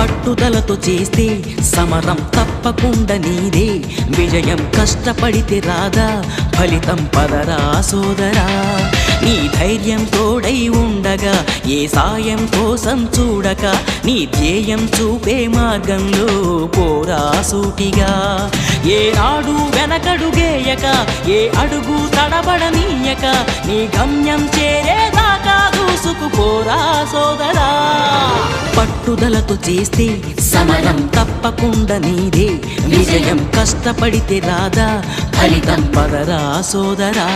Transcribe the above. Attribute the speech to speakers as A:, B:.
A: పట్టుదలతో చేస్తే సమరం తప్పకుండా నీదే, విజయం కష్టపడితే రాదా ఫలితం పదరా సోదరా. నీ ధైర్యం తోడై ఉండగా ఏ సాయం కోసం చూడక, నీ ధ్యేయం చూపే మార్గంలో పోరా సూటిగా. ఏ నాడు వెనకడుగేయక, ఏ అడుగు తడబడనీయక, నీ గమ్యం చేరేదాకా దూసుకుపోరా సోదరా. పట్టుదలతో చేస్తే సమరం తప్పకుండా నీదే, విజయం కష్టపడితే రాదా ఫలితం పదరా సోదరా.